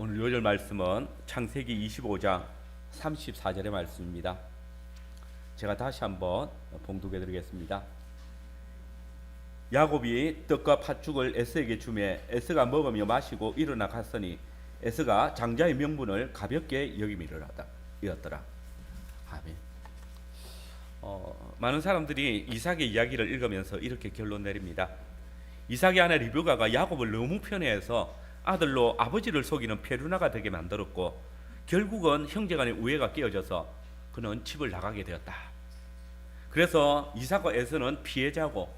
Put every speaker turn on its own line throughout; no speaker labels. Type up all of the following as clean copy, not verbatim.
오늘 요절 말씀은 창세기 25장 34절의 말씀입니다. 제가 다시 한번 봉독해 드리겠습니다. 야곱이 떡과 팥죽을 에서에게 주매 에서가 먹으며 마시고 일어나 갔으니 에서가 장자의 명분을 가볍게 여김이었더라. 아멘. 많은 사람들이 이삭의 이야기를 읽으면서 이렇게 결론 내립니다. 이삭의 아내 리브가가 야곱을 너무 편애해서 아들로 아버지를 속이는 페루나가 되게 만들었고 결국은 형제간의 우애가 깨어져서 그는 집을 나가게 되었다. 그래서 이삭과 에서는 피해자고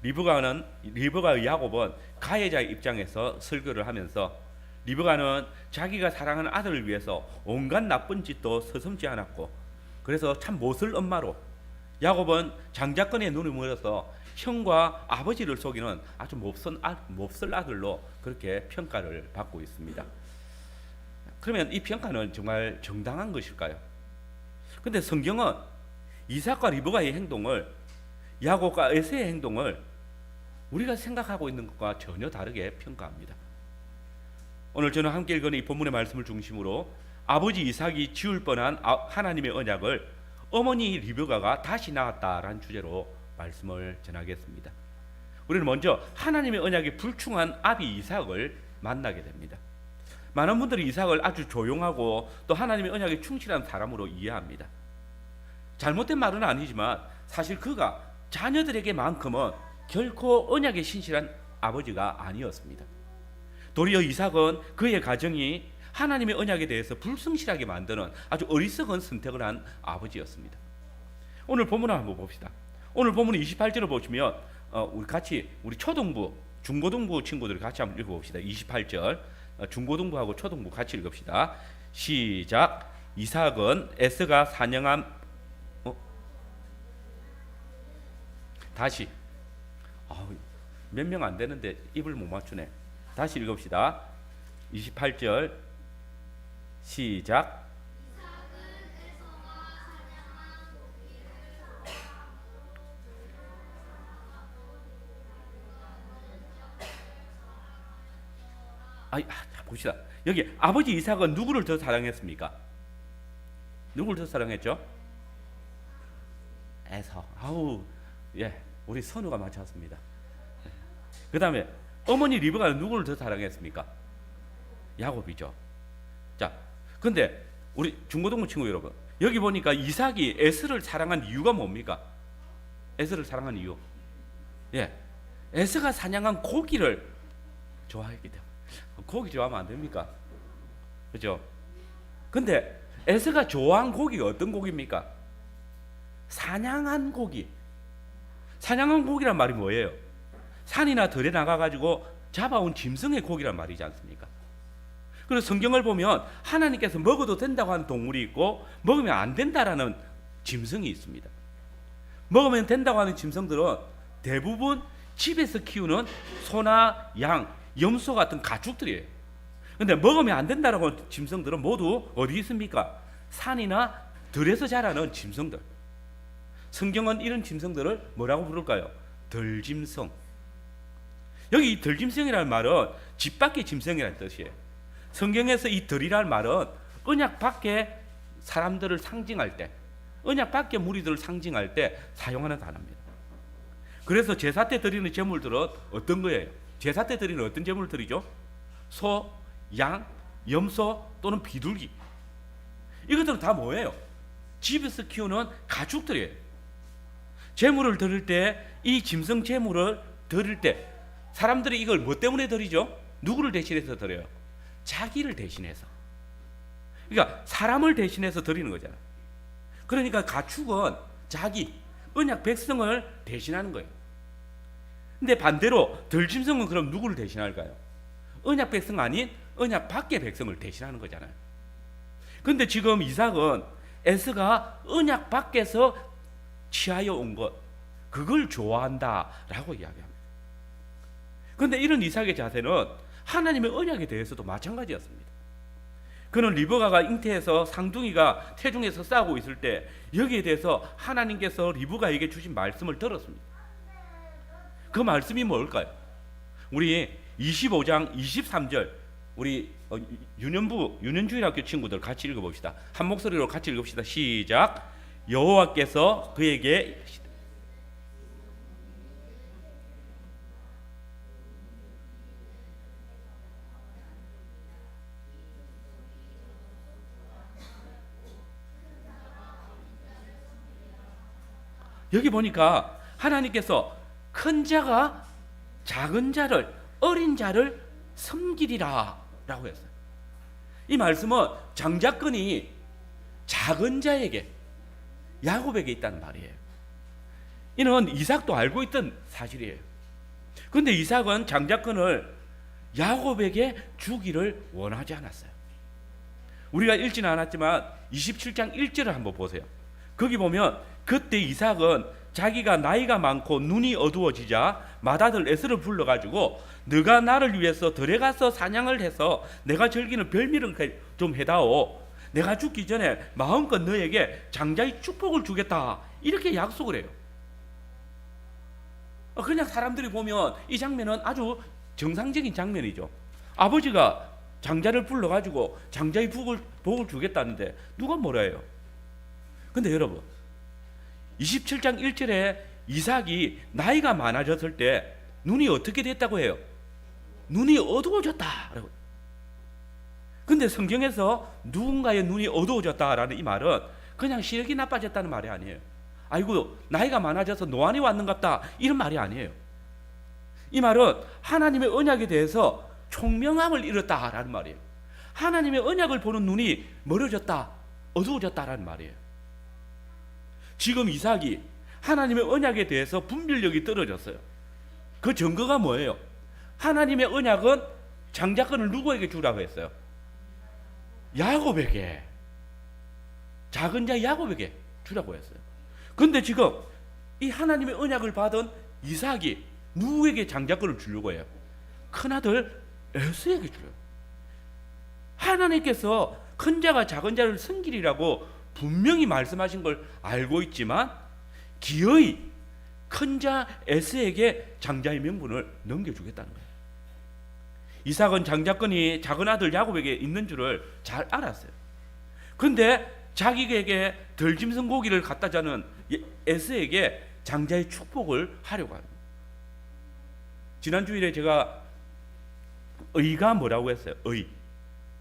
리브가의 야곱은 가해자의 입장에서 설교를 하면서 리브가는 자기가 사랑하는 아들을 위해서 온갖 나쁜 짓도 서슴지 않았고 그래서 참 못을 엄마로 야곱은 장자권에 눈을 멀어서 형과 아버지를 속이는 아주 몹쓸 아들로 그렇게 평가를 받고 있습니다. 그러면 이 평가는 정말 정당한 것일까요? 근데 성경은 이삭과 리브가의 행동을, 야곱과 에서의 행동을 우리가 생각하고 있는 것과 전혀 다르게 평가합니다. 오늘 저는 함께 읽은 이 본문의 말씀을 중심으로 아버지 이삭이 지울 뻔한 하나님의 언약을 어머니 리브가가 다시 낳았다라는 주제로 말씀을 전하겠습니다. 우리는 먼저 하나님의 언약에 불충한 아비 이삭을 만나게 됩니다. 많은 분들이 이삭을 아주 조용하고 또 하나님의 언약에 충실한 사람으로 이해합니다. 잘못된 말은 아니지만 사실 그가 자녀들에게만큼은 결코 언약에 신실한 아버지가 아니었습니다. 도리어 이삭은 그의 가정이 하나님의 언약에 대해서 불성실하게 만드는 아주 어리석은 선택을 한 아버지였습니다. 오늘 본문을 한번 봅시다. 오늘 본문 28절을 보시면 우리 초등부, 중고등부 친구들 같이 한번 읽어봅시다. 28절 중고등부하고 초등부 같이 읽읍시다. 시작. 이삭은 에서가 사냥한 다시 몇 명 안 되는데 입을 못 맞추네. 다시 읽읍시다. 28절 시작. 봅시다. 여기 아버지 이삭은 누구를 더 사랑했습니까? 누구를 더 사랑했죠? 에서. 우리 선우가 맞췄습니다. 그 다음에 어머니 리브가는 누구를 더 사랑했습니까? 야곱이죠. 자, 근데 우리 중고등부 친구 여러분, 여기 보니까 이삭이 에서를 사랑한 이유가 뭡니까? 에서를 사랑한 이유. 에서가 사냥한 고기를 좋아했기 때문에. 고기 좋아하면 안 됩니까? 그죠? 근데 에서가 좋아한 고기가 어떤 고기입니까? 사냥한 고기. 사냥한 고기란 말이 뭐예요? 산이나 들에 나가가지고 잡아온 짐승의 고기란 말이지 않습니까? 그래서 성경을 보면 하나님께서 먹어도 된다고 하는 동물이 있고 먹으면 안 된다라는 짐승이 있습니다. 먹으면 된다고 하는 짐승들은 대부분 집에서 키우는 소나 양, 염소 같은 가축들이에요. 근데 먹으면 안 된다라고 하는 짐승들은 모두 어디 있습니까? 산이나 들에서 자라는 짐승들. 성경은 이런 짐승들을 뭐라고 부를까요? 들짐승. 여기 들짐승이라는 말은 집 밖의 짐승이라는 뜻이에요. 성경에서 이 들이라는 말은 언약 밖의 사람들을 상징할 때, 언약 밖의 무리들을 상징할 때 사용하는 단어입니다. 그래서 제사 때 드리는 제물들은 어떤 거예요? 제사 때 드리는 어떤 제물을 드리죠? 소, 양, 염소 또는 비둘기. 이것들은 다 뭐예요? 집에서 키우는 가축들이에요. 제물을 드릴 때, 이 짐승 제물을 드릴 때 사람들이 이걸 뭐 때문에 드리죠? 누구를 대신해서 드려요? 자기를 대신해서. 그러니까 사람을 대신해서 드리는 거잖아요. 그러니까 가축은 자기, 언약 백성을 대신하는 거예요. 근데 반대로 들짐승은 그럼 누구를 대신할까요? 언약 백성 아닌 언약 밖의 백성을 대신하는 거잖아요. 근데 지금 이삭은 에서가 언약 밖에서 취하여 온 것, 그걸 좋아한다라고 이야기합니다. 그런데 이런 이삭의 자세는 하나님의 언약에 대해서도 마찬가지였습니다. 그는 리브가가 잉태해서 상둥이가 태중에서 싸우고 있을 때 여기에 대해서 하나님께서 리브가에게 주신 말씀을 들었습니다. 그 말씀이 뭘까요? 우리 25장 23절 우리 유년주일학교 친구들 같이 읽어봅시다. 한 목소리로 같이 읽읍시다. 시작. 여호와께서 그에게 여기 보니까 하나님께서 큰 자가 작은 자를, 어린 자를 섬기리라 라고 했어요. 이 말씀은 장자권이 작은 자에게, 야곱에게 있다는 말이에요. 이는 이삭도 알고 있던 사실이에요. 그런데 이삭은 장자권을 야곱에게 주기를 원하지 않았어요. 우리가 읽지는 않았지만 27장 1절을 한번 보세요. 거기 보면 그때 이삭은 자기가 나이가 많고 눈이 어두워지자 맏아들 에서를 불러가지고 너가 나를 위해서 들에 가서 사냥을 해서 내가 즐기는 별미를 좀 해다오. 내가 죽기 전에 마음껏 너에게 장자의 축복을 주겠다. 이렇게 약속을 해요. 그냥 사람들이 보면 이 장면은 아주 정상적인 장면이죠. 아버지가 장자를 불러가지고 장자의 복을 주겠다는데 누가 뭐라 해요? 근데 여러분 27장 1절에 이삭이 나이가 많아졌을 때 눈이 어떻게 됐다고 해요? 눈이 어두워졌다라고. 근데 성경에서 누군가의 눈이 어두워졌다라는 이 말은 그냥 시력이 나빠졌다는 말이 아니에요. 아이고 나이가 많아져서 노안이 왔는갑다 이런 말이 아니에요. 이 말은 하나님의 언약에 대해서 총명함을 잃었다라는 말이에요. 하나님의 언약을 보는 눈이 멀어졌다, 어두워졌다라는 말이에요. 지금 이삭이 하나님의 언약에 대해서 분별력이 떨어졌어요. 그 증거가 뭐예요? 하나님의 언약은 장자권을 누구에게 주라고 했어요? 야곱에게, 작은 자 야곱에게 주라고 했어요. 그런데 지금 이 하나님의 언약을 받은 이삭이 누구에게 장자권을 주려고 해요? 큰아들 에서에게 줘요. 하나님께서 큰 자가 작은 자를 섬기리라고 분명히 말씀하신 걸 알고 있지만 기어이 큰 자 에서에게 장자의 명분을 넘겨주겠다는 거예요. 이삭은 장자권이 작은 아들 야곱에게 있는 줄을 잘 알았어요. 그런데 자기에게 덜 짐승 고기를 갖다 주는 에서에게 장자의 축복을 하려고 합니다. 지난 주일에 제가 의가 뭐라고 했어요?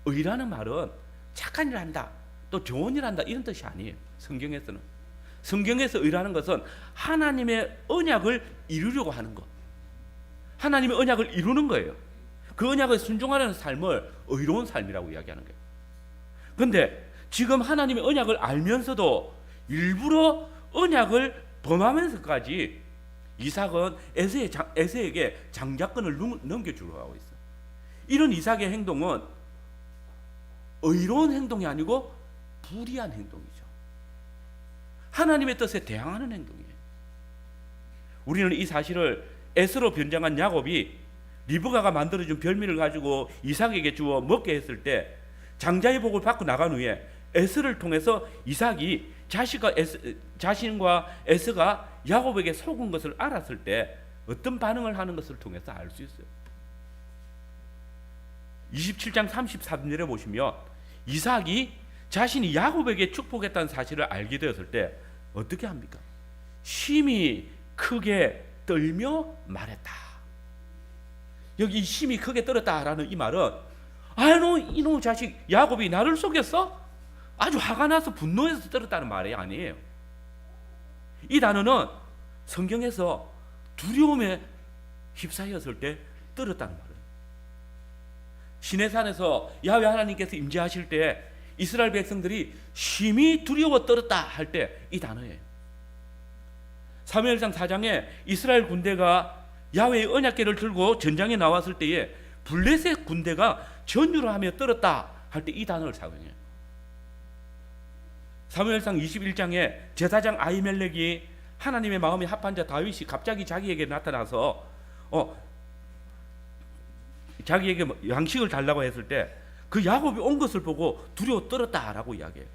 의라는 말은 착한 일을 한다, 또 좋은 일을 한다 이런 뜻이 아니에요. 성경에서는. 성경에서 의라는 것은 하나님의 언약을 이루려고 하는 것, 하나님의 언약을 이루는 거예요. 그 언약을 순종하는 삶을 의로운 삶이라고 이야기하는 거예요. 그런데 지금 하나님의 언약을 알면서도 일부러 언약을 범하면서까지 이삭은 에서에게 장자권을 넘겨주려고 하고 있어요. 이런 이삭의 행동은 의로운 행동이 아니고 불의한 행동이죠. 하나님의 뜻에 대항하는 행동이에요. 우리는 이 사실을 에서로 변장한 야곱이 리브가가 만들어준 별미를 가지고 이삭에게 주어 먹게 했을 때 장자의 복을 받고 나간 후에 에서를 통해서 이삭이 자신과 에서가 야곱에게 속은 것을 알았을 때 어떤 반응을 하는 것을 통해서 알 수 있어요. 27장 33절에 보시면 이삭이 자신이 야곱에게 축복했다는 사실을 알게 되었을 때 어떻게 합니까? 심히 크게 떨며 말했다. 여기 심히 크게 떨었다라는 이 말은 이놈 자식 야곱이 나를 속였어? 아주 화가 나서 분노해서 떨었다는 말이 아니에요. 이 단어는 성경에서 두려움에 휩싸였을 때 떨었다는 말이에요. 시내산에서 야훼 하나님께서 임재하실 때 이스라엘 백성들이 심히 두려워 떨었다 할 때 이 단어예요. 사무엘상 4장에 이스라엘 군대가 야훼의 언약궤를 들고 전장에 나왔을 때에 블레셋 군대가 전율을 하며 떨었다 할 때 이 단어를 사용해요. 사무엘상 21장에 제사장 아히멜렉이 하나님의 마음에 합한 자 다윗이 갑자기 자기에게 나타나서 자기에게 양식을 달라고 했을 때 그 야곱이 온 것을 보고 두려워 떨었다라고 이야기해요.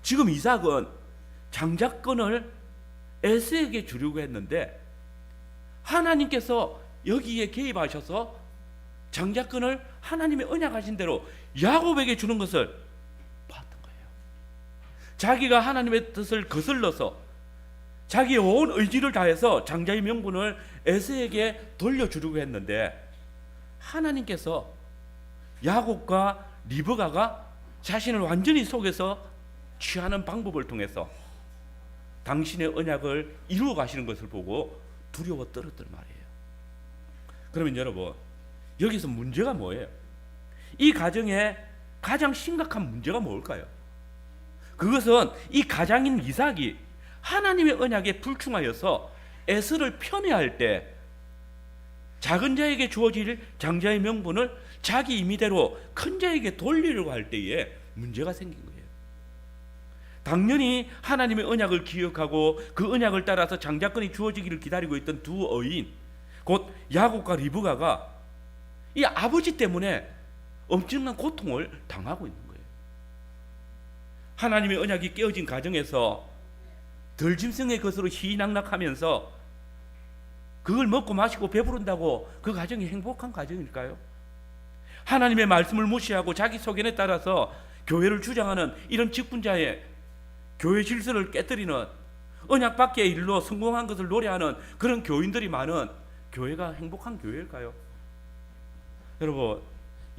지금 이삭은 장자권을 에서에게 주려고 했는데 하나님께서 여기에 개입하셔서 장자권을 하나님의 언약하신 대로 야곱에게 주는 것을 봤던 거예요. 자기가 하나님의 뜻을 거슬러서 자기의 온 의지를 다해서 장자의 명분을 에서에게 돌려주려고 했는데 하나님께서 야곱과 리브가가 자신을 완전히 속여서 취하는 방법을 통해서 당신의 언약을 이루어 가시는 것을 보고 두려워 떨었단 말이에요. 그러면 여러분, 여기서 문제가 뭐예요? 이 가정에 가장 심각한 문제가 뭘까요? 그것은 이 가장인 이삭이 하나님의 언약에 불충하여서 에서를 편애할 때 작은 자에게 주어질 장자의 명분을 자기 임의대로 큰 자에게 돌리려고 할 때에 문제가 생긴 거예요. 당연히 하나님의 언약을 기억하고 그 언약을 따라서 장자권이 주어지기를 기다리고 있던 두 어인, 곧 야곱과 리브가가 이 아버지 때문에 엄청난 고통을 당하고 있는 거예요. 하나님의 언약이 깨어진 가정에서 덜짐승의 것으로 희낙낙하면서 그걸 먹고 마시고 배부른다고 그 가정이 행복한 가정일까요? 하나님의 말씀을 무시하고 자기 소견에 따라서 교회를 주장하는 이런 직분자의 교회 질서를 깨뜨리는 언약 밖의 일로 성공한 것을 노래하는 그런 교인들이 많은 교회가 행복한 교회일까요? 여러분,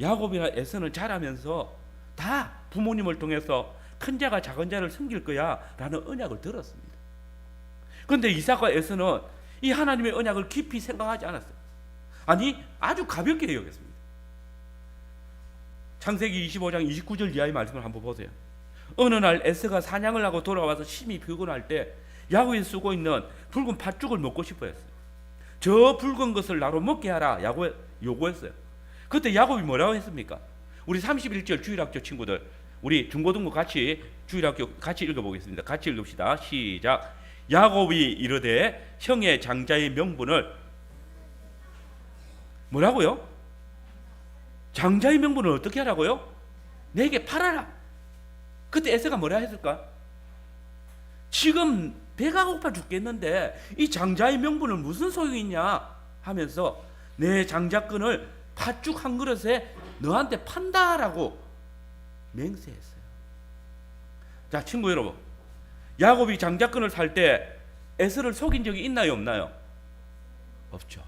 야곱이나 에서는 자라면서 다 부모님을 통해서 큰 자가 작은 자를 섬길 거야 라는 언약을 들었습니다. 그런데 이삭과 에서는 이 하나님의 언약을 깊이 생각하지 않았어요. 아니, 아주 가볍게 여겼습니다. 창세기 25장 29절 이하의 말씀을 한번 보세요. 어느 날 에서가 사냥을 하고 돌아와서 심히 피곤할 때 야곱이 쓰고 있는 붉은 팥죽을 먹고 싶어 했어요. 저 붉은 것을 나로 먹게 하라 요구했어요. 그때 야곱이 뭐라고 했습니까? 우리 31절 주일학교 친구들, 우리 중고등부 같이 주일학교 같이 읽어보겠습니다. 같이 읽읍시다. 시작. 야곱이 이르되 형의 장자의 명분을 뭐라고요? 장자의 명분을 어떻게 하라고요? 내게 팔아라. 그때 에서가 뭐라 했을까? 지금 배가 고파 죽겠는데 이 장자의 명분을 무슨 소용이 있냐 하면서 내 장자권을 팥죽 한 그릇에 너한테 판다라고 맹세했어요. 자, 친구 여러분, 야곱이 장자권을 살 때 에서를 속인 적이 있나요, 없나요? 없죠.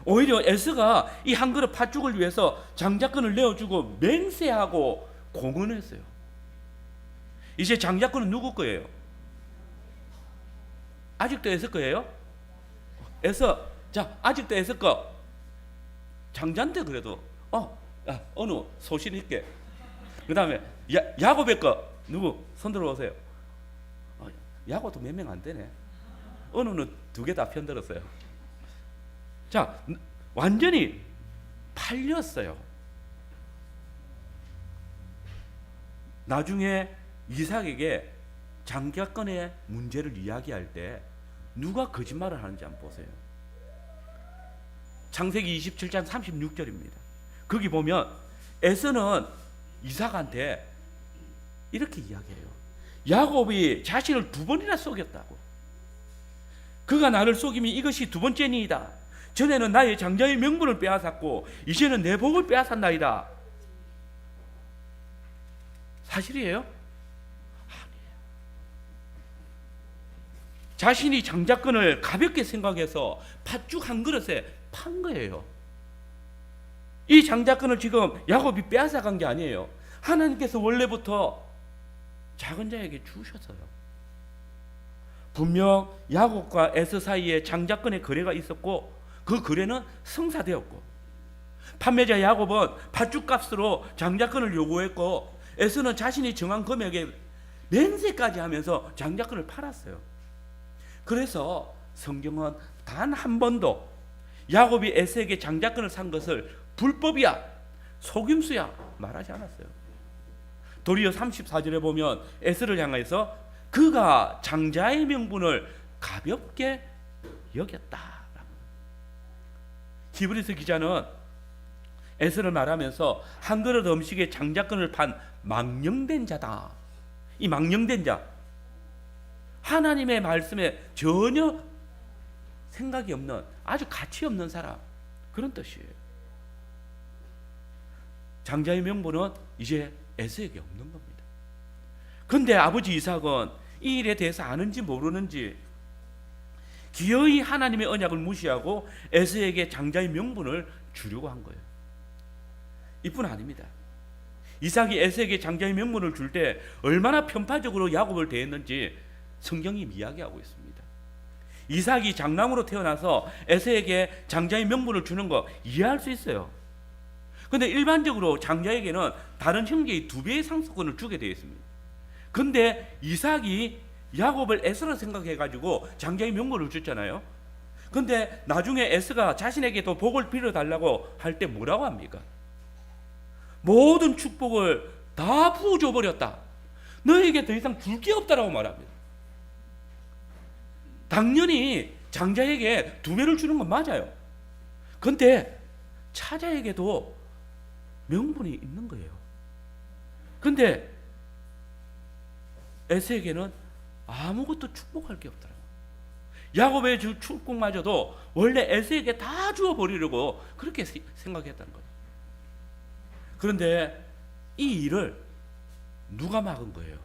오히려 에서가 이 한 그릇 팥죽을 위해서 장자권을 내어주고 맹세하고 공언했어요. 이제 장자권은 누구 거예요? 아직도 에서 거예요? 에서, 자, 아직도 에서 거. 장자인데 그래도 어느 소신 있게. 그 다음에 야곱의 거 누구? 손 들어오세요. 야곱도 몇 명 안 되네. 어느는 두 개 다 편들었어요. 자, 완전히 팔렸어요. 나중에 이삭에게 장자권의 문제를 이야기할 때 누가 거짓말을 하는지 한번 보세요. 창세기 27장 36절입니다. 거기 보면 에서는 이삭한테 이렇게 이야기해요. 야곱이 자신을 두 번이나 속였다고. 그가 나를 속임이 이것이 두 번째니이다. 전에는 나의 장자의 명분을 빼앗았고 이제는 내 복을 빼앗았나이다. 사실이에요? 아니에요. 자신이 장자권을 가볍게 생각해서 팥죽 한 그릇에 판 거예요. 이 장자권을 지금 야곱이 빼앗아간 게 아니에요. 하나님께서 원래부터 작은 자에게 주셨어요. 분명 야곱과 에서 사이에 장자권의 거래가 있었고 그 거래는 성사되었고 판매자 야곱은 팥죽값으로 장자권을 요구했고 에서는 자신이 정한 금액에 맹세까지 하면서 장자권을 팔았어요. 그래서 성경은 단 한 번도 야곱이 에서에게 장자권을 산 것을 불법이야, 속임수야 말하지 않았어요. 도리어 34절에 보면 에서를 향해서 그가 장자의 명분을 가볍게 여겼다. 히브리서 기자는 에서를 말하면서 한 그릇 음식에 장자권을 판 망령된 자다. 이 망령된 자, 하나님의 말씀에 전혀 생각이 없는 아주 가치 없는 사람, 그런 뜻이에요. 장자의 명분은 이제 에서에게 없는 겁니다. 근데 아버지 이삭은 이 일에 대해서 아는지 모르는지 기어이 하나님의 언약을 무시하고 에서에게 장자의 명분을 주려고 한 거예요. 이뿐 아닙니다. 이삭이 에서에게 장자의 명분을 줄 때 얼마나 편파적으로 야곱을 대했는지 성경이 이야기하고 있습니다. 이삭이 장남으로 태어나서 에서에게 장자의 명분을 주는 거 이해할 수 있어요. 근데 일반적으로 장자에게는 다른 형제의 2배의 상속권을 주게 되어 있습니다. 근데 이삭이 야곱을 에서로 생각해가지고 장자의 명분을 줬잖아요. 근데 나중에 에서가 자신에게도 복을 빌어달라고 할 때 뭐라고 합니까? 모든 축복을 다 부어줘 버렸다. 너에게 더 이상 줄 게 없다라고 말합니다. 당연히 장자에게 2배를 주는 건 맞아요. 근데 차자에게도 명분이 있는 거예요. 근데 에서에게는 아무것도 축복할 게 없더라고요. 야곱의 축복마저도 원래 에서에게 다 주어버리려고 그렇게 생각했다는 거예요. 그런데 이 일을 누가 막은 거예요?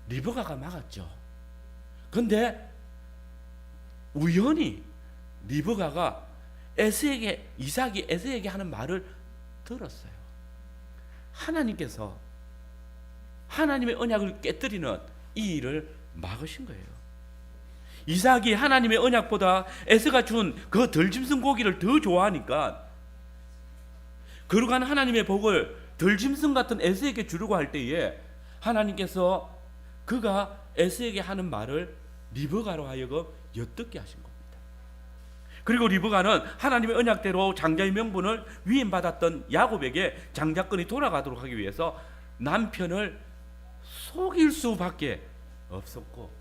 리브가가 막았죠. 그런데 우연히 리브가가 이삭이 에서에게 하는 말을 들었어요. 하나님께서 하나님의 언약을 깨뜨리는 이 일을 막으신 거예요. 이삭이 하나님의 언약보다 에서가 준 그 덜 짐승 고기를 더 좋아하니까 거룩한 하나님의 복을 덜 짐승 같은 에서에게 주려고 할 때에 하나님께서 그가 에서에게 하는 말을 리브가로 하여금 엿듣게 하신 겁니다. 그리고 리브가는 하나님의 언약대로 장자의 명분을 위임받았던 야곱에게 장자권이 돌아가도록 하기 위해서 남편을 속일 수밖에 없었고,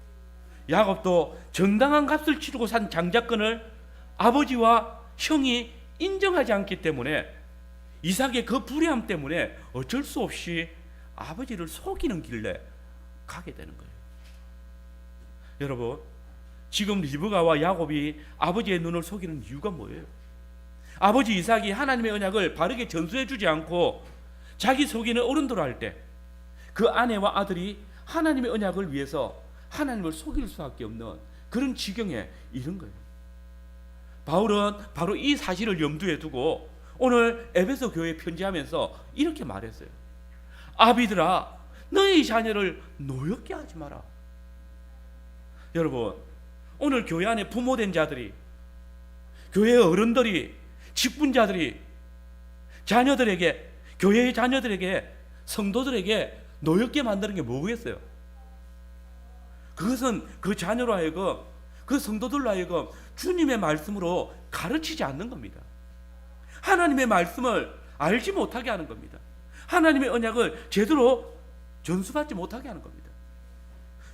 야곱도 정당한 값을 치르고 산 장자권을 아버지와 형이 인정하지 않기 때문에 이삭의 그 불의함 때문에 어쩔 수 없이 아버지를 속이는 길에 가게 되는 거예요. 여러분, 지금 리브가와 야곱이 아버지의 눈을 속이는 이유가 뭐예요? 아버지 이삭이 하나님의 언약을 바르게 전수해 주지 않고 자기 속이는 어른들 할 때 그 아내와 아들이 하나님의 언약을 위해서 하나님을 속일 수밖에 없는 그런 지경에 이른 거예요. 바울은 바로 이 사실을 염두에 두고 오늘 에베소 교회에 편지하면서 이렇게 말했어요. 아비들아, 너희 자녀를 노엽게 하지 마라. 여러분, 오늘 교회 안에 부모된 자들이, 교회의 어른들이, 직분자들이 자녀들에게, 교회의 자녀들에게, 성도들에게 노엽게 만드는 게 뭐겠어요? 그것은 그 자녀로 하여금, 그 성도들로 하여금 주님의 말씀으로 가르치지 않는 겁니다. 하나님의 말씀을 알지 못하게 하는 겁니다. 하나님의 언약을 제대로 전수받지 못하게 하는 겁니다.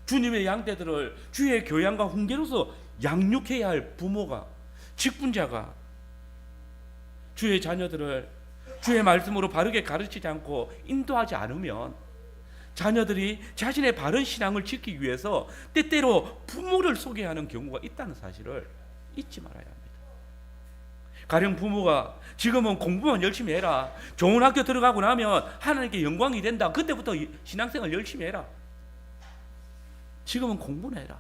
주님의 양떼들을 주의 교양과 훈계로서 양육해야 할 부모가, 직분자가 주의 자녀들을 주의 말씀으로 바르게 가르치지 않고 인도하지 않으면 자녀들이 자신의 바른 신앙을 지키기 위해서 때때로 부모를 속여하는 경우가 있다는 사실을 잊지 말아야 합니다. 가령 부모가 지금은 공부만 열심히 해라, 좋은 학교 들어가고 나면 하나님께 영광이 된다, 그때부터 신앙생활 열심히 해라, 지금은 공부나 해라,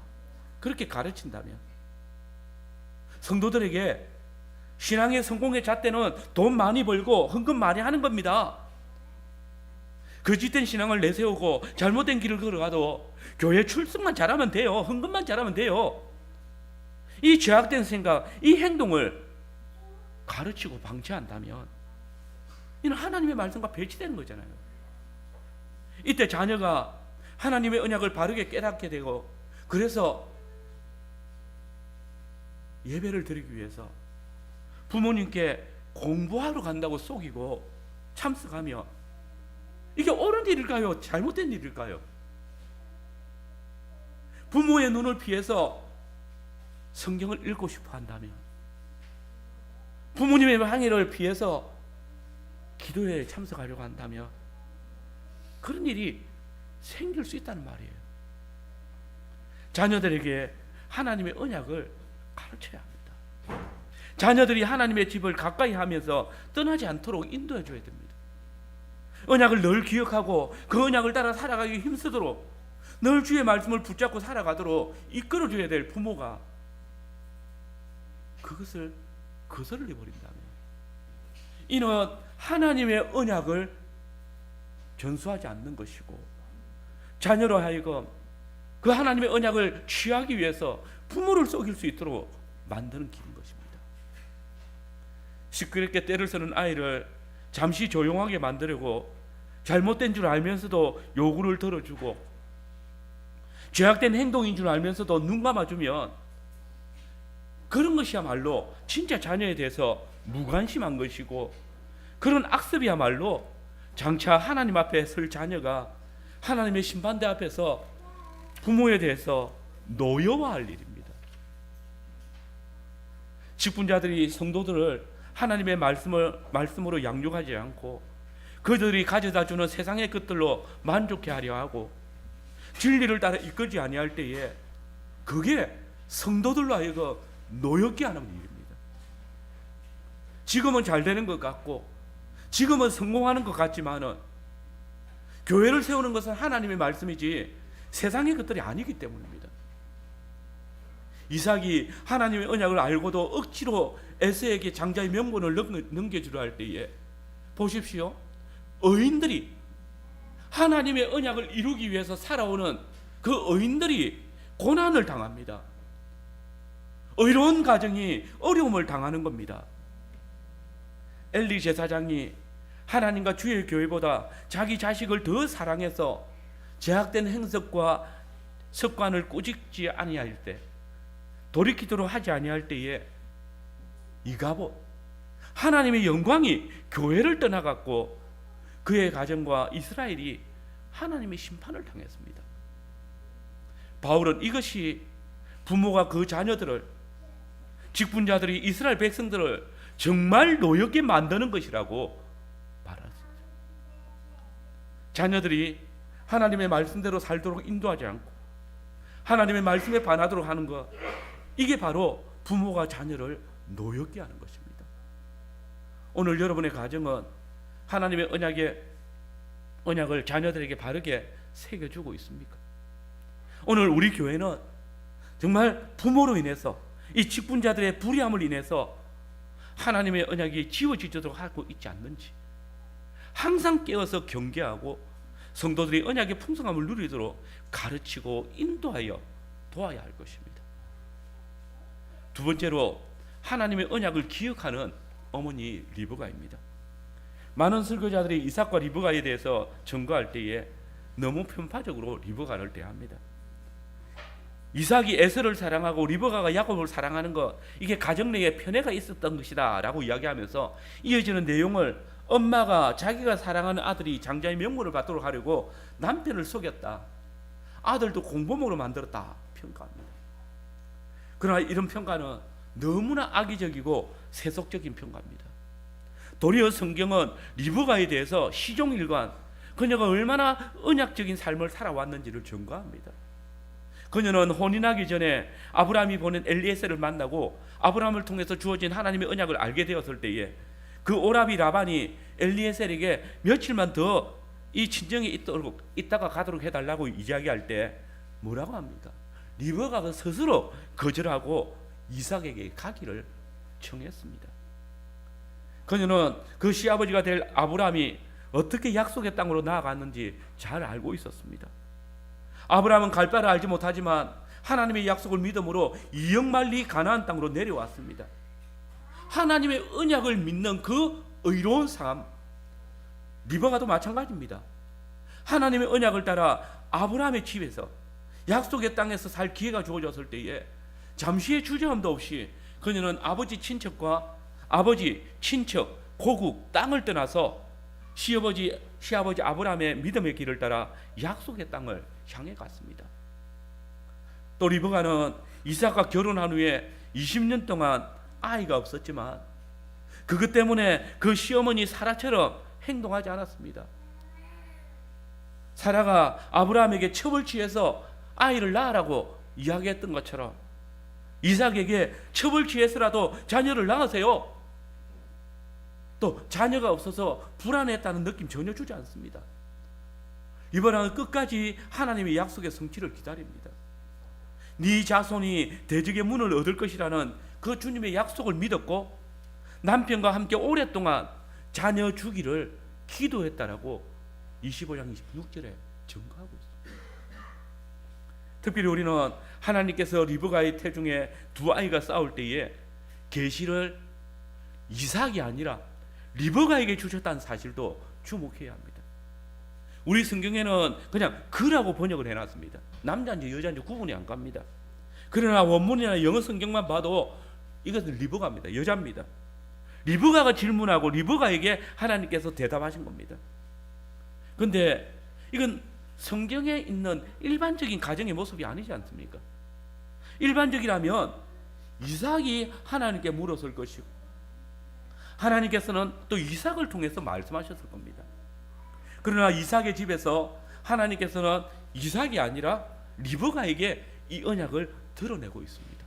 그렇게 가르친다면 성도들에게 신앙의 성공의 잣대는 돈 많이 벌고 헌금 많이 하는 겁니다. 거짓된 신앙을 내세우고 잘못된 길을 걸어가도 교회 출석만 잘하면 돼요, 헌금만 잘하면 돼요, 이 죄악된 생각, 이 행동을 가르치고 방치한다면 이는 하나님의 말씀과 배치되는 거잖아요. 이때 자녀가 하나님의 언약을 바르게 깨닫게 되고, 그래서 예배를 드리기 위해서 부모님께 공부하러 간다고 속이고 참석하며, 이게 옳은 일일까요? 잘못된 일일까요? 부모의 눈을 피해서 성경을 읽고 싶어 한다면, 부모님의 항의를 피해서 기도회에 참석하려고 한다면 그런 일이 생길 수 있다는 말이에요. 자녀들에게 하나님의 언약을 가르쳐야 합니다. 자녀들이 하나님의 집을 가까이 하면서 떠나지 않도록 인도해 줘야 됩니다. 언약을 늘 기억하고 그 언약을 따라 살아가기 힘쓰도록 늘 주의 말씀을 붙잡고 살아가도록 이끌어줘야 될 부모가 그것을 거스르려 버린다면 이는 하나님의 언약을 전수하지 않는 것이고 자녀로 하여금 그 하나님의 언약을 취하기 위해서 부모를 속일 수 있도록 만드는 길인 것입니다. 시끄럽게 때를 쓰는 아이를 잠시 조용하게 만들려고 잘못된 줄 알면서도 요구를 들어주고 죄악된 행동인 줄 알면서도 눈 감아주면 그런 것이야말로 진짜 자녀에 대해서 무관심한 것이고 그런 악습이야말로 장차 하나님 앞에 설 자녀가 하나님의 심판대 앞에서 부모에 대해서 노여워할 일입니다. 직분자들이 성도들을 하나님의 말씀으로 양육하지 않고 그들이 가져다 주는 세상의 것들로 만족해 하려 하고 진리를 따라 이끌지 아니할 때에 그게 성도들로 하여금 노엽게 하는 일입니다. 지금은 잘 되는 것 같고 지금은 성공하는 것 같지만은 교회를 세우는 것은 하나님의 말씀이지 세상의 것들이 아니기 때문입니다. 이삭이 하나님의 언약을 알고도 억지로 에서에게 장자의 명분을 넘겨주려 할 때에 보십시오. 의인들이 하나님의 언약을 이루기 위해서 살아오는 그 의인들이 고난을 당합니다. 의로운 가정이 어려움을 당하는 겁니다. 엘리 제사장이 하나님과 주의 교회보다 자기 자식을 더 사랑해서 제약된 행석과 습관을 꾸짖지 아니할 때 돌이키도록 하지 아니할 때에 이가봇 하나님의 영광이 교회를 떠나갔고 그의 가정과 이스라엘이 하나님의 심판을 당했습니다. 바울은 이것이 부모가 그 자녀들을 직분자들이 이스라엘 백성들을 정말 노엽게 만드는 것이라고 말했습니다. 자녀들이 하나님의 말씀대로 살도록 인도하지 않고 하나님의 말씀에 반하도록 하는 것, 이게 바로 부모가 자녀를 노엽게 하는 것입니다. 오늘 여러분의 가정은 하나님의 언약을 자녀들에게 바르게 새겨주고 있습니까? 오늘 우리 교회는 정말 부모로 인해서 이 직분자들의 불의함을 인해서 하나님의 언약이 지워지도록 하고 있지 않는지 항상 깨어서 경계하고 성도들이 언약의 풍성함을 누리도록 가르치고 인도하여 도와야 할 것입니다. 두 번째로 하나님의 언약을 기억하는 어머니 리브가입니다. 많은 설교자들이 이삭과 리브가에 대해서 증거할 때에 너무 편파적으로 리브가를 대합니다. 이삭이 에서를 사랑하고 리브가가 야곱을 사랑하는 것, 이게 가정 내에 편애가 있었던 것이다 라고 이야기하면서 이어지는 내용을 엄마가 자기가 사랑하는 아들이 장자의 명분을 받도록 하려고 남편을 속였다, 아들도 공범으로 만들었다 평가합니다. 그러나 이런 평가는 너무나 악의적이고 세속적인 평가입니다. 도리어 성경은 리브가에 대해서 시종일관 그녀가 얼마나 언약적인 삶을 살아왔는지를 증거합니다. 그녀는 혼인하기 전에 아브라함이 보낸 엘리에셀을 만나고 아브라함을 통해서 주어진 하나님의 언약을 알게 되었을 때에 그 오라비 라반이 엘리에셀에게 며칠만 더 이 친정에 있다가 가도록 해달라고 이야기할 때 뭐라고 합니까? 리브가가 스스로 거절하고 이삭에게 가기를 청했습니다. 그녀는 그 시아버지가 될 아브라함이 어떻게 약속의 땅으로 나아갔는지 잘 알고 있었습니다. 아브라함은 갈 바를 알지 못하지만 하나님의 약속을 믿음으로 이역만리 가나안 땅으로 내려왔습니다. 하나님의 언약을 믿는 그 의로운 삶, 리브가도 마찬가지입니다. 하나님의 언약을 따라 아브라함의 집에서 약속의 땅에서 살 기회가 주어졌을 때에 잠시의 주저함도 없이 그녀는 아버지 친척과 아버지 친척 고국 땅을 떠나서 시아버지 아브라함의 믿음의 길을 따라 약속의 땅을 향해 갔습니다. 또 리브가는 이삭과 결혼한 후에 20년 동안 아이가 없었지만 그것 때문에 그 시어머니 사라처럼 행동하지 않았습니다. 사라가 아브라함에게 첩을 취해서 아이를 낳으라고 이야기했던 것처럼 이삭에게 첩을 취해서라도 자녀를 낳으세요, 또 자녀가 없어서 불안했다는 느낌 전혀 주지 않습니다. 리브가는 끝까지 하나님의 약속의 성취를 기다립니다. 네 자손이 대적의 문을 얻을 것이라는 그 주님의 약속을 믿었고 남편과 함께 오랫동안 자녀 주기를 기도했다라고 25장 26절에 증거하고 있습니다. 특별히 우리는 하나님께서 리브가의 태중에 두 아이가 싸울 때에 계시를 이삭이 아니라 리브가에게 주셨다는 사실도 주목해야 합니다. 우리 성경에는 그냥 그라고 번역을 해놨습니다. 남자인지 여자인지 구분이 안 갑니다. 그러나 원문이나 영어 성경만 봐도 이것은 리브가입니다. 여자입니다. 리브가가 질문하고 리브가에게 하나님께서 대답하신 겁니다. 그런데 이건 성경에 있는 일반적인 가정의 모습이 아니지 않습니까? 일반적이라면 이삭이 하나님께 물었을 것이고 하나님께서는 또 이삭을 통해서 말씀하셨을 겁니다. 그러나 이삭의 집에서 하나님께서는 이삭이 아니라 리브가에게 이 언약을 드러내고 있습니다.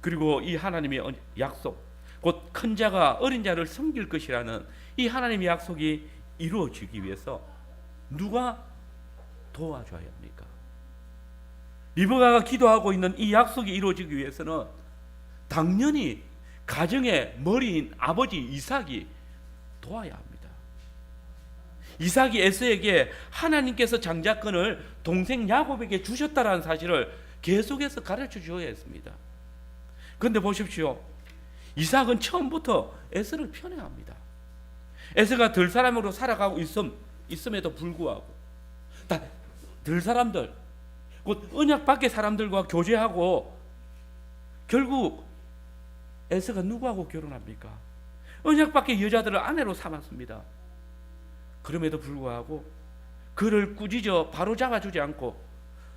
그리고 이 하나님의 약속, 곧 큰 자가 어린 자를 섬길 것이라는 이 하나님의 약속이 이루어지기 위해서 누가 도와줘야 합니까? 리브가가 기도하고 있는 이 약속이 이루어지기 위해서는 당연히 가정의 머리인 아버지 이삭이 도와야 합니다. 이삭이 에서에게 하나님께서 장자권을 동생 야곱에게 주셨다라는 사실을 계속해서 가르쳐 주어야 했습니다. 그런데 보십시오. 이삭은 처음부터 에서를 편애합니다. 에서가 들 사람으로 살아가고 있음에도 불구하고 들 사람들, 곧 언약 밖의 사람들과 교제하고 결국 에서가 누구하고 결혼합니까? 언약 밖의 여자들을 아내로 삼았습니다. 그럼에도 불구하고 그를 꾸짖어 바로잡아주지 않고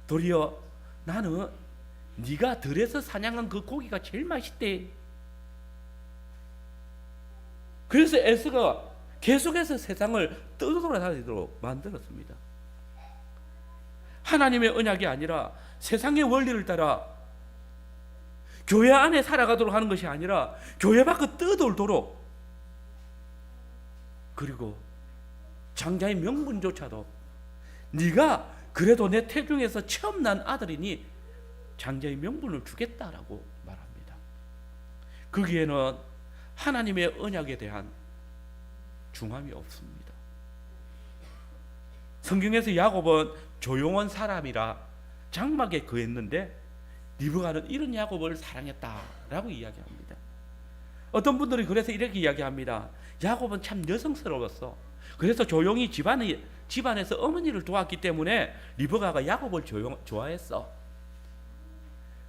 도리어 나는 네가 들에서 사냥한 그 고기가 제일 맛있대. 그래서 에서가 계속해서 세상을 떠돌아다니도록 만들었습니다. 하나님의 언약이 아니라 세상의 원리를 따라 교회 안에 살아가도록 하는 것이 아니라 교회 밖을 떠돌도록, 그리고 장자의 명분조차도 네가 그래도 내 태중에서 처음 난 아들이니 장자의 명분을 주겠다라고 말합니다. 거기에는 하나님의 언약에 대한 중함이 없습니다. 성경에서 야곱은 조용한 사람이라 장막에 거했는데 리브가는 이런 야곱을 사랑했다라고 이야기합니다. 어떤 분들이 그래서 이렇게 이야기합니다. 야곱은 참 여성스러웠어. 그래서 조용히 집안에서 어머니를 도왔기 때문에 리브가가 야곱을 좋아했어.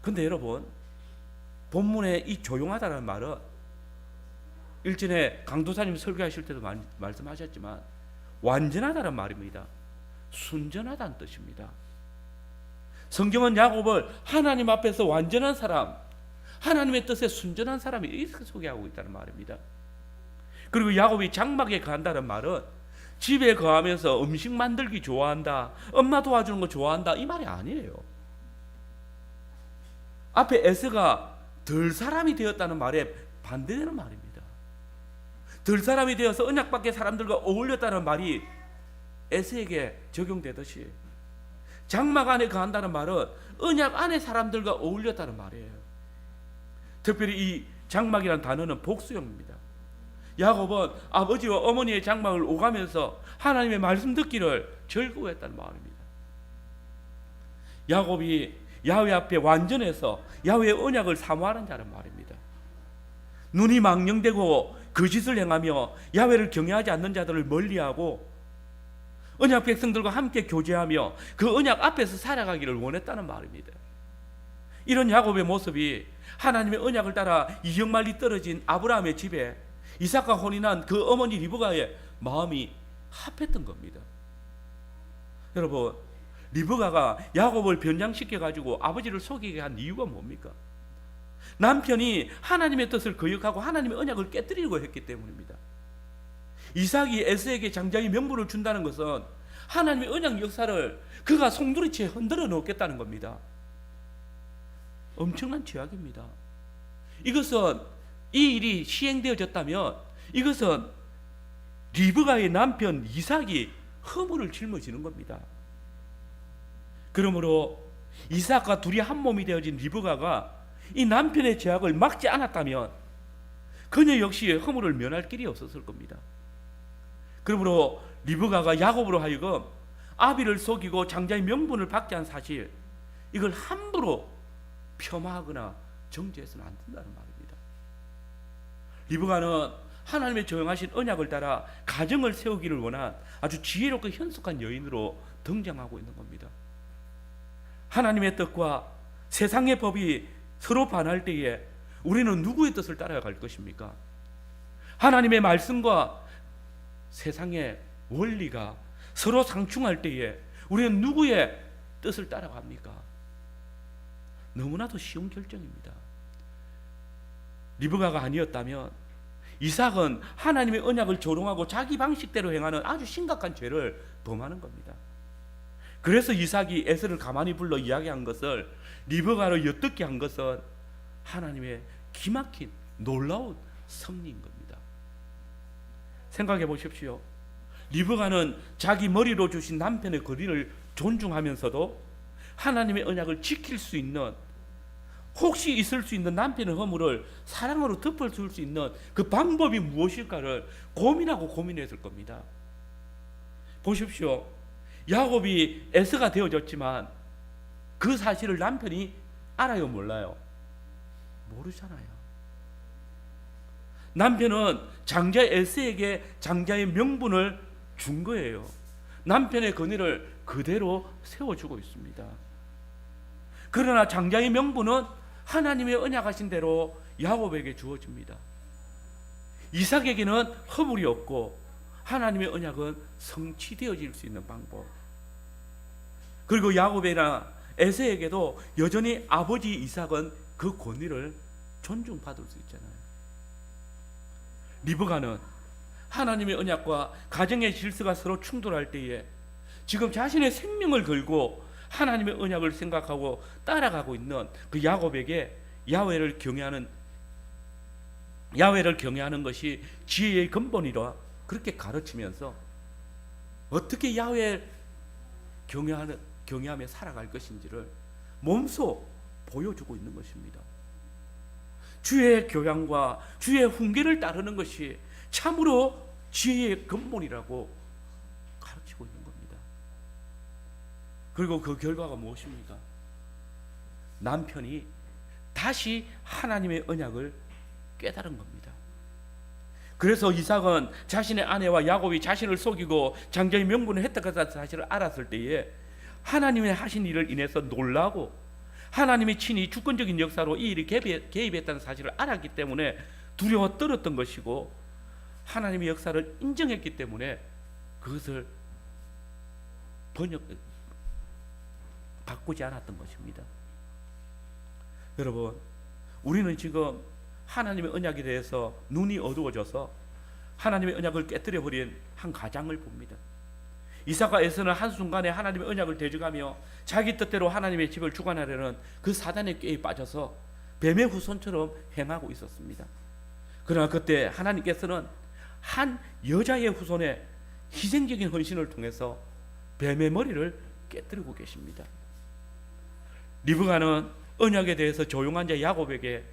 근데 여러분, 본문에 이 조용하다는 말은 일전에 강도사님 설교하실 때도 말씀하셨지만 완전하다는 말입니다. 순전하다는 뜻입니다. 성경은 야곱을 하나님 앞에서 완전한 사람, 하나님의 뜻에 순전한 사람이 이렇게 소개하고 있다는 말입니다. 그리고 야곱이 장막에 간다는 말은 집에 거하면서 음식 만들기 좋아한다, 엄마 도와주는 거 좋아한다, 이 말이 아니에요. 앞에 에서가 덜 사람이 되었다는 말에 반대되는 말입니다. 덜 사람이 되어서 언약 밖의 사람들과 어울렸다는 말이 에서에게 적용되듯이 장막 안에 거한다는 말은 언약 안에 사람들과 어울렸다는 말이에요. 특별히 이 장막이라는 단어는 복수형입니다. 야곱은 아버지와 어머니의 장막을 오가면서 하나님의 말씀 듣기를 즐거워했다는 말입니다. 야곱이 야훼 앞에 완전해서 야훼의 언약을 사모하는 자란 말입니다. 눈이 망령되고 거짓을 행하며 야훼를 경외하지 않는 자들을 멀리하고 언약 백성들과 함께 교제하며 그 언약 앞에서 살아가기를 원했다는 말입니다. 이런 야곱의 모습이 하나님의 언약을 따라 이역말리 떨어진 아브라함의 집에 이삭과 혼인한 그 어머니 리브가의 마음이 합했던 겁니다. 여러분, 리브가가 야곱을 변장시켜가지고 아버지를 속이게 한 이유가 뭡니까? 남편이 하나님의 뜻을 거역하고 하나님의 언약을 깨뜨리려고 했기 때문입니다. 이삭이 에서에게 장자의 명분을 준다는 것은 하나님의 언약 역사를 그가 송두리째 흔들어 놓겠다는 겁니다. 엄청난 죄악입니다. 이것은 이 일이 시행되어졌다면 이것은 리브가의 남편 이삭이 허물을 짊어지는 겁니다. 그러므로 이삭과 둘이 한 몸이 되어진 리브가가 이 남편의 죄악을 막지 않았다면 그녀 역시 허물을 면할 길이 없었을 겁니다. 그러므로 리브가가 야곱으로 하여금 아비를 속이고 장자의 명분을 받게 한 사실, 이걸 함부로 폄하하거나 정죄해서는 안 된다는 말입니다. 리브가는 하나님의 조용하신 언약을 따라 가정을 세우기를 원한 아주 지혜롭고 현숙한 여인으로 등장하고 있는 겁니다. 하나님의 뜻과 세상의 법이 서로 반할 때에 우리는 누구의 뜻을 따라갈 것입니까? 하나님의 말씀과 세상의 원리가 서로 상충할 때에 우리는 누구의 뜻을 따라갑니까? 너무나도 쉬운 결정입니다. 리브가가 아니었다면 이삭은 하나님의 언약을 조롱하고 자기 방식대로 행하는 아주 심각한 죄를 범하는 겁니다. 그래서 이삭이 에서를 가만히 불러 이야기한 것을 리브가로 엿듣게 한 것은 하나님의 기막힌 놀라운 섭리인 겁니다. 생각해 보십시오. 리브가는 자기 머리로 주신 남편의 거리를 존중하면서도 하나님의 언약을 지킬 수 있는, 혹시 있을 수 있는 남편의 허물을 사랑으로 덮어줄 수 있는 그 방법이 무엇일까를 고민하고 고민했을 겁니다. 보십시오. 야곱이 에서가 되어졌지만 그 사실을 남편이 알아요, 몰라요? 모르잖아요. 남편은 장자 에서에게 장자의 명분을 준 거예요. 남편의 권위를 그대로 세워주고 있습니다. 그러나 장자의 명분은 하나님의 언약하신 대로 야곱에게 주어집니다. 이삭에게는 허물이 없고 하나님의 언약은 성취되어질 수 있는 방법. 그리고 야곱이나 에서에게도 여전히 아버지 이삭은 그 권위를 존중받을 수 있잖아요. 리브가는 하나님의 언약과 가정의 질서가 서로 충돌할 때에 지금 자신의 생명을 걸고 하나님의 언약을 생각하고 따라가고 있는 그 야곱에게 야훼를 경외하는 것이 지혜의 근본이라 그렇게 가르치면서 어떻게 야훼를 경외하며 살아갈 것인지를 몸소 보여주고 있는 것입니다. 주의 교양과 주의 훈계를 따르는 것이 참으로 지혜의 근본이라고 가르치고 있는 겁니다. 그리고 그 결과가 무엇입니까? 남편이 다시 하나님의 언약을 깨달은 겁니다. 그래서 이삭은 자신의 아내와 야곱이 자신을 속이고 장자의 명분을 획득한 사실을 알았을 때에 하나님의 하신 일을 인해서 놀라고 하나님이 친히 주권적인 역사로 이 일이 개입했다는 사실을 알았기 때문에 두려워 떨었던 것이고, 하나님의 역사를 인정했기 때문에 그것을 바꾸지 않았던 것입니다. 여러분, 우리는 지금 하나님의 언약에 대해서 눈이 어두워져서 하나님의 언약을 깨뜨려버린 한 가장을 봅니다. 이삭과 에서는 한순간에 하나님의 언약을 대적하며 자기 뜻대로 하나님의 집을 주관하려는 그 사단의 꾀에 빠져서 뱀의 후손처럼 행하고 있었습니다. 그러나 그때 하나님께서는 한 여자의 후손의 희생적인 헌신을 통해서 뱀의 머리를 깨뜨리고 계십니다. 리브가는 언약에 대해서 조용한 자 야곱에게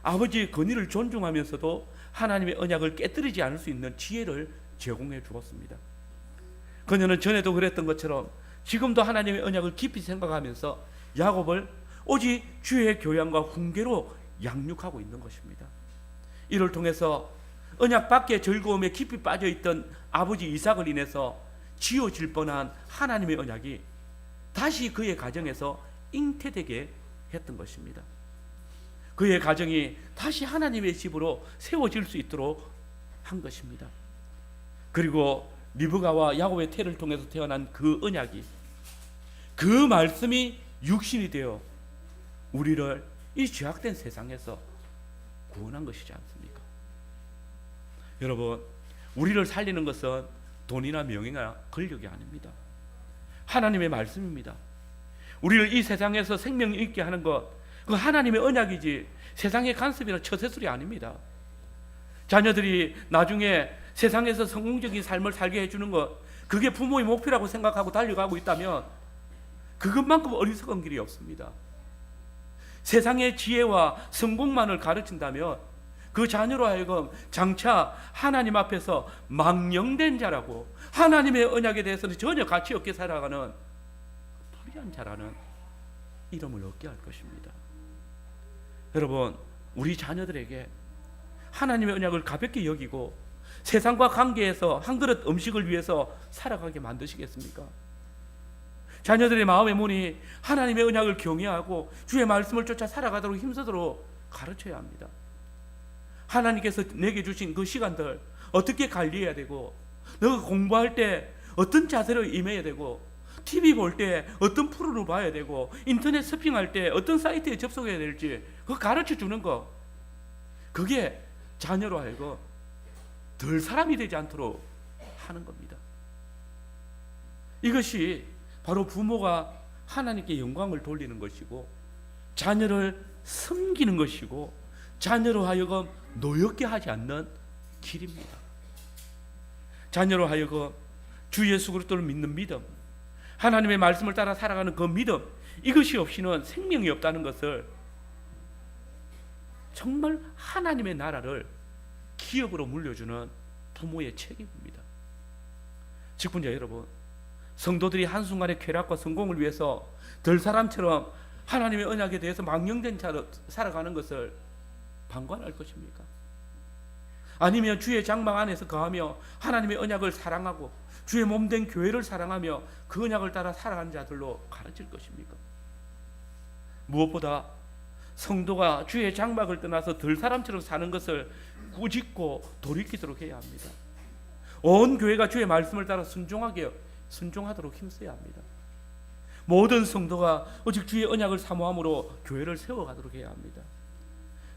아버지의 권위를 존중하면서도 하나님의 언약을 깨뜨리지 않을 수 있는 지혜를 제공해 주었습니다. 그녀는 전에도 그랬던 것처럼 지금도 하나님의 언약을 깊이 생각하면서 야곱을 오직 주의 교양과 훈계로 양육하고 있는 것입니다. 이를 통해서 언약 밖의 즐거움에 깊이 빠져있던 아버지 이삭을 인해서 지어질 뻔한 하나님의 언약이 다시 그의 가정에서 잉태되게 했던 것입니다. 그의 가정이 다시 하나님의 집으로 세워질 수 있도록 한 것입니다. 그리고 리브가와 야곱의 태를 통해서 태어난 그 언약이, 그 말씀이 육신이 되어 우리를 이 죄악된 세상에서 구원한 것이지 않습니까? 여러분, 우리를 살리는 것은 돈이나 명예나 권력이 아닙니다. 하나님의 말씀입니다. 우리를 이 세상에서 생명 있게 하는 것, 그 하나님의 언약이지 세상의 간섭이나 처세술이 아닙니다. 자녀들이 나중에 세상에서 성공적인 삶을 살게 해주는 것, 그게 부모의 목표라고 생각하고 달려가고 있다면 그것만큼 어리석은 길이 없습니다. 세상의 지혜와 성공만을 가르친다면 그 자녀로 하여금 장차 하나님 앞에서 망령된 자라고, 하나님의 언약에 대해서는 전혀 가치 없게 살아가는 불의한 자라는 이름을 얻게 할 것입니다. 여러분, 우리 자녀들에게 하나님의 언약을 가볍게 여기고 세상과 관계에서 한 그릇 음식을 위해서 살아가게 만드시겠습니까? 자녀들의 마음의 문이 하나님의 언약을 경외하고 주의 말씀을 쫓아 살아가도록 힘쓰도록 가르쳐야 합니다. 하나님께서 내게 주신 그 시간들 어떻게 관리해야 되고, 너가 공부할 때 어떤 자세로 임해야 되고, TV 볼 때 어떤 프로를 봐야 되고, 인터넷 서핑할 때 어떤 사이트에 접속해야 될지 그거 가르쳐 주는 거, 그게 자녀로 하여금 덜 사람이 되지 않도록 하는 겁니다. 이것이 바로 부모가 하나님께 영광을 돌리는 것이고, 자녀를 섬기는 것이고, 자녀로 하여금 노엽게 하지 않는 길입니다. 자녀로 하여금 주 예수 그리스도를 믿는 믿음, 하나님의 말씀을 따라 살아가는 그 믿음, 이것이 없이는 생명이 없다는 것을, 정말 하나님의 나라를 기업으로 물려주는 부모의 책임입니다. 직분자 여러분, 성도들이 한순간의 쾌락과 성공을 위해서 덜 사람처럼 하나님의 언약에 대해서 망령된 자로 살아가는 것을 방관할 것입니까? 아니면 주의 장막 안에서 거하며 하나님의 언약을 사랑하고 주의 몸된 교회를 사랑하며 그 언약을 따라 살아가는 자들로 가르칠 것입니까? 무엇보다 성도가 주의 장막을 떠나서 덜 사람처럼 사는 것을 꾸짖고 돌이키도록 해야 합니다. 온 교회가 주의 말씀을 따라 순종하도록 힘써야 합니다. 모든 성도가 오직 주의 언약을 사모함으로 교회를 세워가도록 해야 합니다.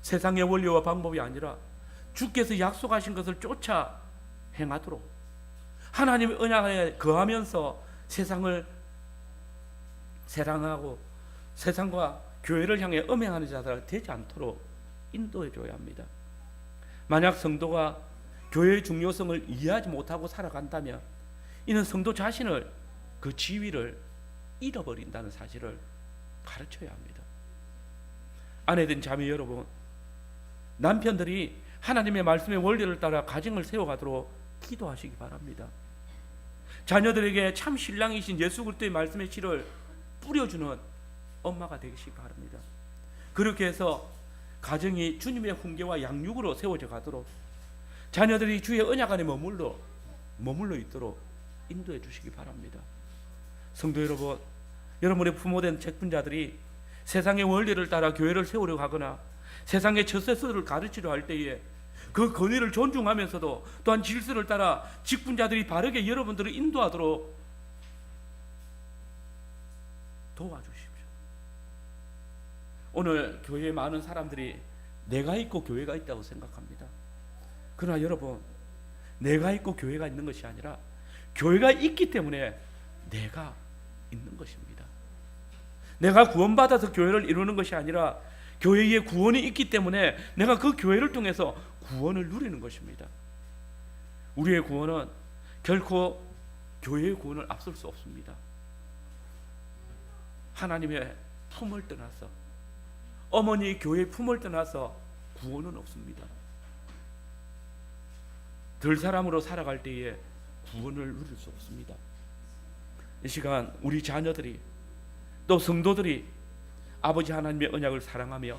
세상의 원리와 방법이 아니라 주께서 약속하신 것을 쫓아 행하도록, 하나님의 언약에 거하면서 세상을 사랑하고 세상과 교회를 향해 음행하는 자들 되지 않도록 인도해 줘야 합니다. 만약 성도가 교회의 중요성을 이해하지 못하고 살아간다면 이는 성도 자신을, 그 지위를 잃어버린다는 사실을 가르쳐야 합니다. 아내된 자매 여러분, 남편들이 하나님의 말씀의 원리를 따라 가정을 세워가도록 기도하시기 바랍니다. 자녀들에게 참 신랑이신 예수 그리스도의 말씀의 씨를 뿌려주는 엄마가 되시기 바랍니다. 그렇게 해서 가정이 주님의 훈계와 양육으로 세워져 가도록, 자녀들이 주의 언약 안에 머물러 있도록 인도해 주시기 바랍니다. 성도 여러분, 여러분의 부모된 책분자들이 세상의 원리를 따라 교회를 세우려고 하거나 세상의 처세서를 가르치려 할 때에 그 권위를 존중하면서도 또한 질서를 따라 직분자들이 바르게 여러분들을 인도하도록 도와주십시오. 오늘 교회에 많은 사람들이 내가 있고 교회가 있다고 생각합니다. 그러나 여러분, 내가 있고 교회가 있는 것이 아니라 교회가 있기 때문에 내가 있는 것입니다. 내가 구원받아서 교회를 이루는 것이 아니라 교회에 구원이 있기 때문에 내가 그 교회를 통해서 구원을 누리는 것입니다. 우리의 구원은 결코 교회의 구원을 앞설 수 없습니다. 하나님의 품을 떠나서, 어머니 교회의 품을 떠나서 구원은 없습니다. 덜 사람으로 살아갈 때에 구원을 누릴 수 없습니다. 이 시간 우리 자녀들이, 또 성도들이 아버지 하나님의 언약을 사랑하며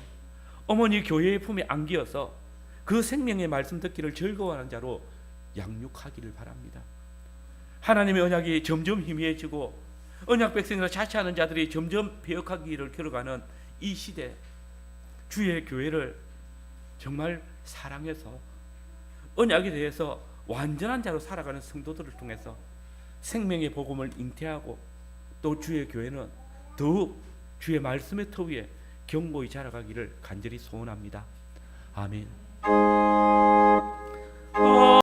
어머니 교회의 품에 안기어서 그 생명의 말씀 듣기를 즐거워하는 자로 양육하기를 바랍니다. 하나님의 언약이 점점 희미해지고 언약 백성이라 자처하는 자들이 점점 배역하기를 겨뤄가는 이 시대, 주의 교회를 정말 사랑해서 언약에 대해서 완전한 자로 살아가는 성도들을 통해서 생명의 복음을 잉태하고, 또 주의 교회는 더욱 주의 말씀의 터 위에 견고히 자라가기를 간절히 소원합니다. 아멘.